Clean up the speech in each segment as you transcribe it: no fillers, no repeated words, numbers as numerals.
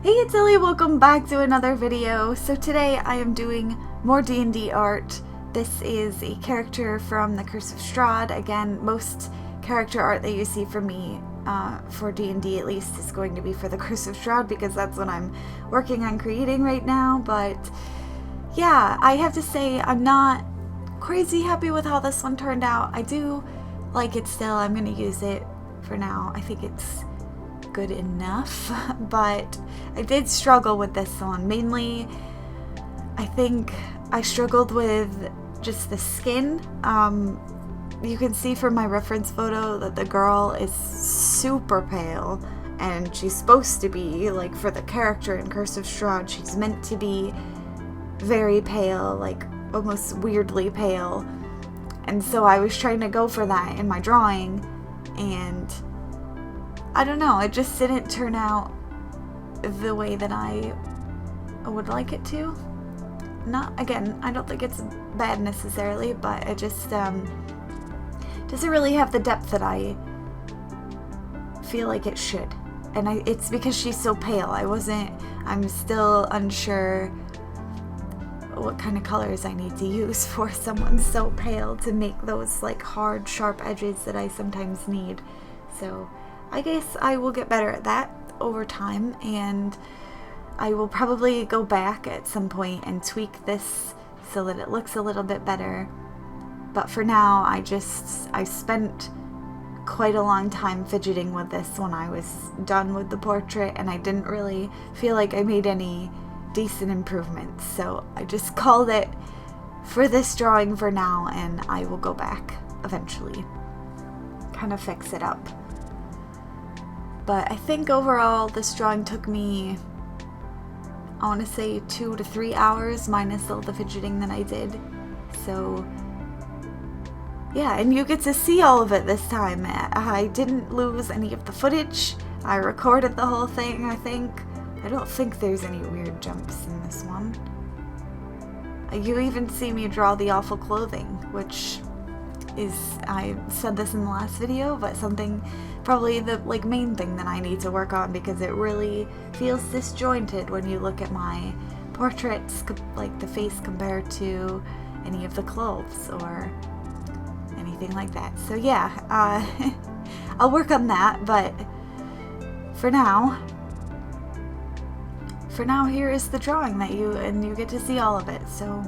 Hey, it's Ellie, welcome back to another video. So today I am doing more D&D art. This is a character from the Curse of Strahd. Again, most character art that you see from me, for D&D at least, is going to be for the Curse of Strahd because that's what I'm working on creating right now. But yeah, I have to say I'm not crazy happy with how this one turned out. I do like it still. I'm going to use it for now. I think it's good enough, but I did struggle with this one. Mainly, I think I struggled with just the skin. You can see from my reference photo that the girl is super pale, and she's supposed to be, like, for the character in Curse of Strahd, she's meant to be very pale, like almost weirdly pale. And so I was trying to go for that in my drawing, and I don't know, it just didn't turn out the way that I would like it to. Not, again, I don't think it's bad necessarily, but it just doesn't really have the depth that I feel like it should. And it's because she's so pale. I'm still unsure what kind of colors I need to use for someone so pale to make those like hard, sharp edges that I sometimes need. So I guess I will get better at that over time, and I will probably go back at some point and tweak this so that it looks a little bit better. But for now, I spent quite a long time fidgeting with this when I was done with the portrait, and I didn't really feel like I made any decent improvements. So I just called it for this drawing for now, and I will go back eventually, kind of fix it up. But I think overall this drawing took me, I want to say 2 to 3 hours minus all the fidgeting that I did. So yeah, and you get to see all of it this time. I didn't lose any of the footage. I recorded the whole thing, I think. I don't think there's any weird jumps in this one. You even see me draw the awful clothing, which is, I said this in the last video, but something, probably the main thing that I need to work on, because it really feels disjointed when you look at my portraits, like the face compared to any of the clothes or anything like that. So yeah, I'll work on that, but for now, here is the drawing that you get to see all of it. So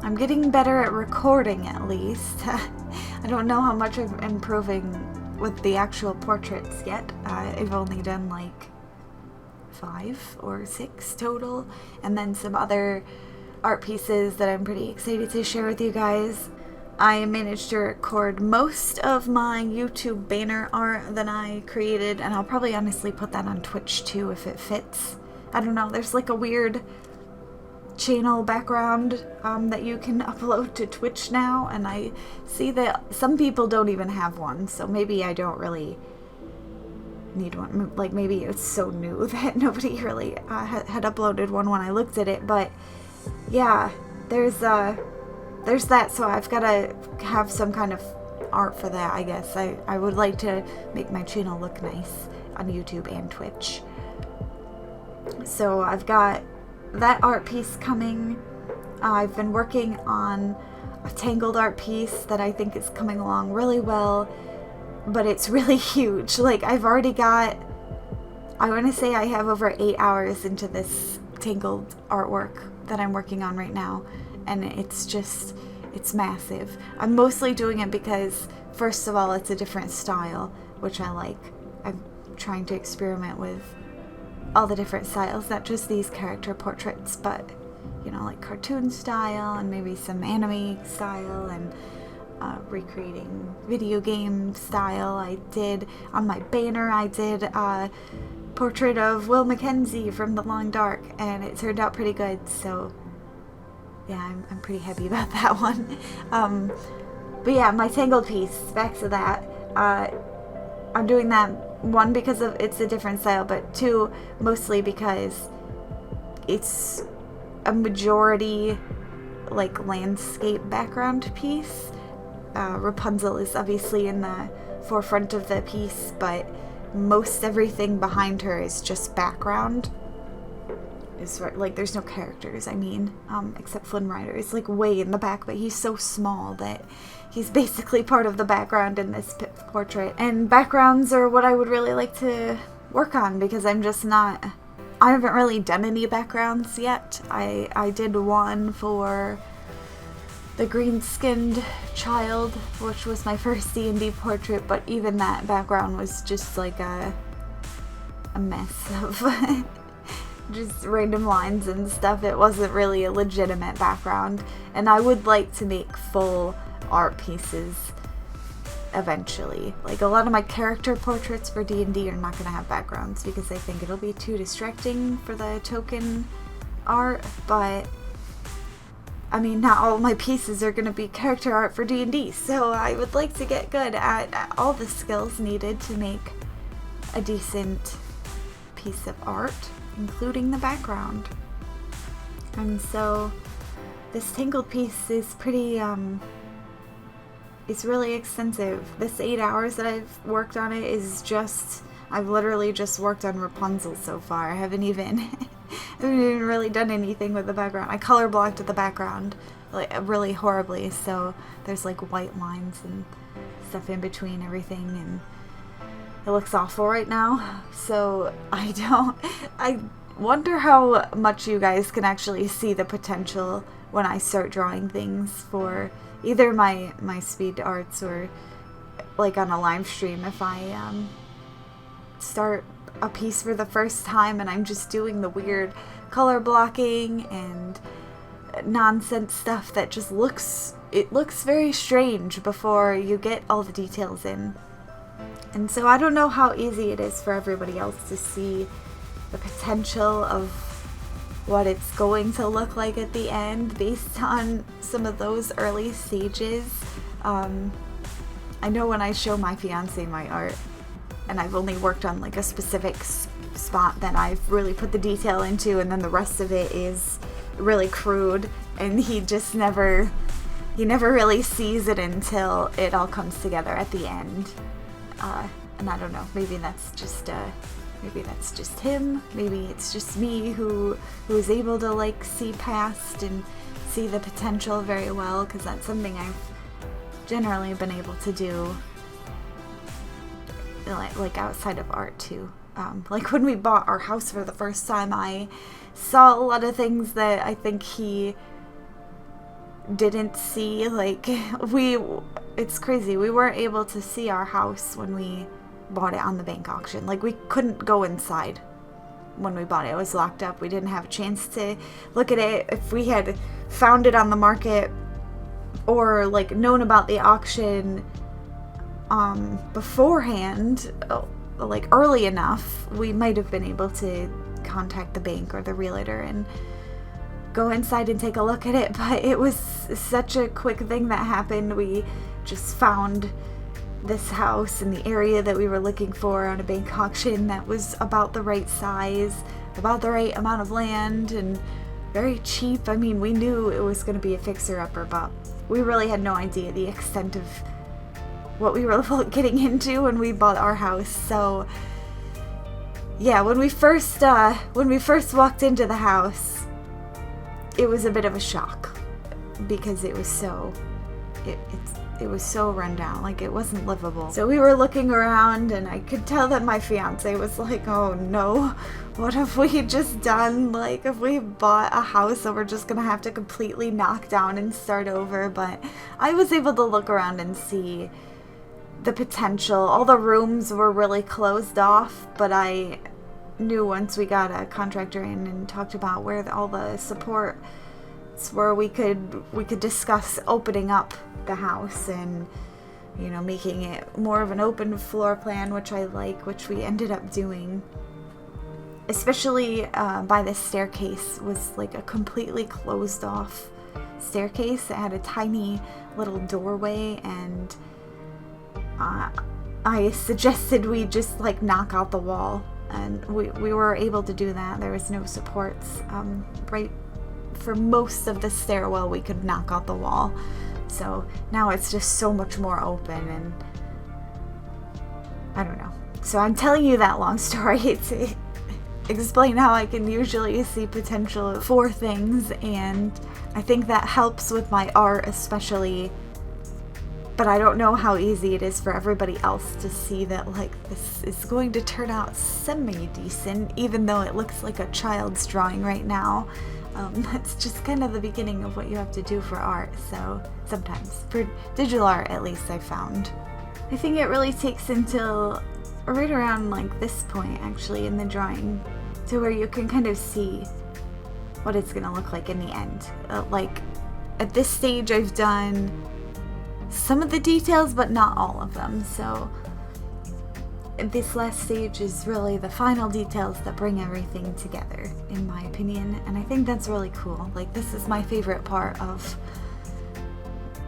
I'm getting better at recording, at least. I don't know how much I'm improving with the actual portraits yet. I've only done like 5 or 6 total, and then some other art pieces that I'm pretty excited to share with you guys. I managed to record most of my YouTube banner art that I created, and I'll probably honestly put that on Twitch too if it fits. I don't know, there's like a weird channel background that you can upload to Twitch now, and I see that some people don't even have one, so maybe I don't really need one. Like, maybe it's so new that nobody really had uploaded one when I looked at it. But yeah, there's that, so I've got to have some kind of art for that, I guess. I would like to make my channel look nice on YouTube and Twitch. So I've got that art piece coming. I've been working on a Tangled art piece that I think is coming along really well, but it's really huge. Like, I've already got, I want to say I have over 8 hours into this Tangled artwork that I'm working on right now, and it's massive. I'm mostly doing it because, first of all, it's a different style, which I like. I'm trying to experiment with all the different styles, not just these character portraits, but, you know, like cartoon style and maybe some anime style, and recreating video game style. I did, on my banner, I did a portrait of Will Mackenzie from The Long Dark, and it turned out pretty good, so yeah, I'm pretty happy about that one. But yeah, my Tangled piece, back to that. I'm doing that, 1, because it's a different style, but 2, mostly because it's a majority like landscape background piece. Rapunzel is obviously in the forefront of the piece, but most everything behind her is just background. is like there's no characters, I mean, except Flynn Rider is like way in the back, but he's so small that he's basically part of the background in this portrait. And backgrounds are what I would really like to work on, because I haven't really done any backgrounds yet. I did one for the green-skinned child, which was my first D&D portrait, but even that background was just like a mess of just random lines and stuff. It wasn't really a legitimate background, and I would like to make full art pieces eventually. Like, a lot of my character portraits for D&D are not going to have backgrounds because I think it'll be too distracting for the token art, but I mean, not all my pieces are going to be character art for D&D, so I would like to get good at all the skills needed to make a decent piece of art, including the background. And so this Tangled piece is pretty, it's really extensive. This 8 hours that I've worked on it is just, I've literally just worked on Rapunzel so far. I haven't even really done anything with the background. I color blocked the background like really horribly, so there's like white lines and stuff in between everything, and it looks awful right now. So I wonder how much you guys can actually see the potential when I start drawing things for either my speed arts or like on a live stream. If I start a piece for the first time and I'm just doing the weird color blocking and nonsense stuff that just looks very strange before you get all the details in. And so I don't know how easy it is for everybody else to see the potential of what it's going to look like at the end based on some of those early stages. I know when I show my fiance my art, and I've only worked on like a specific spot that I've really put the detail into, and then the rest of it is really crude, and he never really sees it until it all comes together at the end. And I don't know, maybe that's just him, maybe it's just me who is able to like see past and see the potential very well, because that's something I've generally been able to do like outside of art too. Like when we bought our house for the first time, I saw a lot of things that I think he didn't see. Like it's crazy, we weren't able to see our house when we bought it on the bank auction. Like, we couldn't go inside when we bought it. It was locked up. We didn't have a chance to look at it. If we had found it on the market or like known about the auction beforehand, like early enough, we might have been able to contact the bank or the realtor and go inside and take a look at it. But it was such a quick thing that happened. We just found this house in the area that we were looking for on a bank auction that was about the right size, about the right amount of land, and very cheap. I mean, we knew it was going to be a fixer-upper, but we really had no idea the extent of what we were getting into when we bought our house. So yeah, when we first walked into the house, it was a bit of a shock because it was so it was so run down, like it wasn't livable. So we were looking around, and I could tell that my fiance was like, oh no, what have we just done? Like, if we bought a house that we're just gonna have to completely knock down and start over. But I was able to look around and see the potential. All the rooms were really closed off, but I knew once we got a contractor in and talked about where all the support where we could discuss opening up the house and, you know, making it more of an open floor plan, which I like, which we ended up doing. Especially by the staircase was like a completely closed off staircase. It had a tiny little doorway, and I suggested we just like knock out the wall, and we were able to do that. There was no supports right for most of the stairwell. We could knock out the wall, so now it's just so much more open, and I don't know. So I'm telling you that long story explain how I can usually see potential for things, and I think that helps with my art especially. But I don't know how easy it is for everybody else to see that, like, this is going to turn out semi-decent, even though it looks like a child's drawing right now. That's just kind of the beginning of what you have to do for art, so sometimes. For digital art, at least, I found. I think it really takes until right around, like, this point, actually, in the drawing, to where you can kind of see what it's going to look like in the end. Like, at this stage, I've done some of the details, but not all of them, so this last stage is really the final details that bring everything together, in my opinion, and I think that's really cool. Like, this is my favorite part of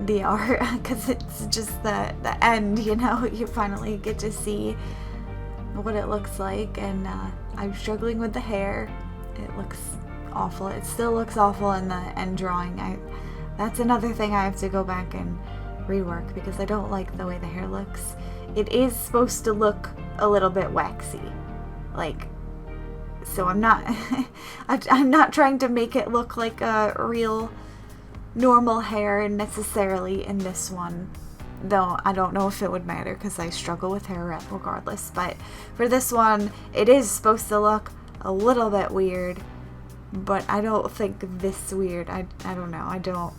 the art, because it's just the end, you know. You finally get to see what it looks like, and I'm struggling with the hair. It looks awful. It still looks awful in the end drawing. That's another thing I have to go back and rework, because I don't like the way the hair looks. It is supposed to look a little bit waxy, like, so I'm not I'm not trying to make it look like a real normal hair necessarily in this one, though I don't know if it would matter because I struggle with hair regardless. But for this one, it is supposed to look a little bit weird, but I don't think this weird. I don't know. I don't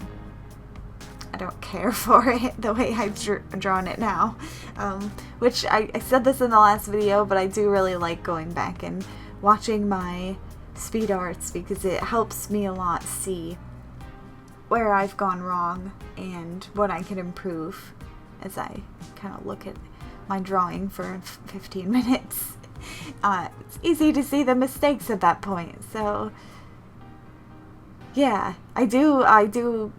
care for it the way I've drawn it now, which I said this in the last video, but I do really like going back and watching my speed arts, because it helps me a lot see where I've gone wrong and what I can improve as I kind of look at my drawing for 15 minutes. It's easy to see the mistakes at that point, so yeah, I do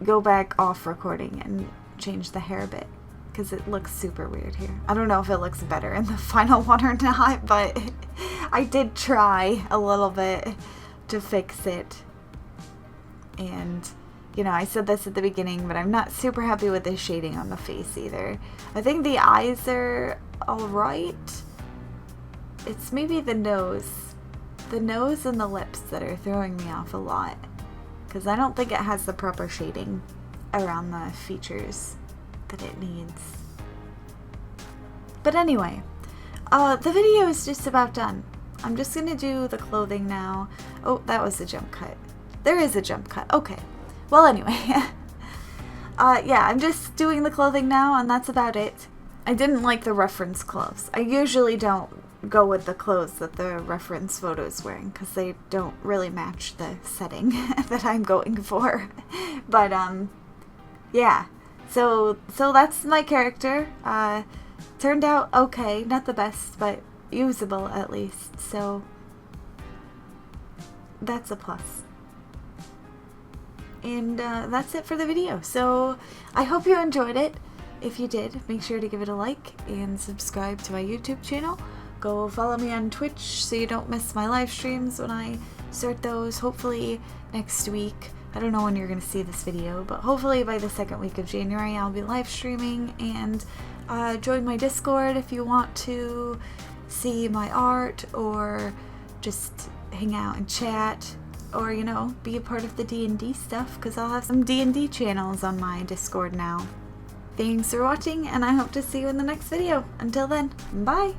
go back off recording and change the hair a bit, because it looks super weird here. I don't know if it looks better in the final one or not, but I did try a little bit to fix it. And, you know, I said this at the beginning, but I'm not super happy with the shading on the face either. I think the eyes are alright. It's maybe the nose and the lips that are throwing me off a lot, because I don't think it has the proper shading around the features that it needs. But anyway, the video is just about done. I'm just gonna do the clothing now. Oh, that was a jump cut. There is a jump cut. Okay. Well, anyway. Yeah, I'm just doing the clothing now, and that's about it. I didn't like the reference clothes. I usually don't go with the clothes that the reference photo is wearing, because they don't really match the setting that I'm going for. But yeah, so that's my character. Turned out okay, not the best, but usable at least, so that's a plus. And that's it for the video. So I hope you enjoyed it. If you did, make sure to give it a like and subscribe to my YouTube channel. Go follow me on Twitch so you don't miss my live streams when I start those, hopefully next week. I don't know when you're going to see this video, but hopefully by the second week of January I'll be live streaming. And join my Discord if you want to see my art, or just hang out and chat, or, you know, be a part of the D&D stuff, because I'll have some D&D channels on my Discord now. Thanks for watching, and I hope to see you in the next video. Until then, bye!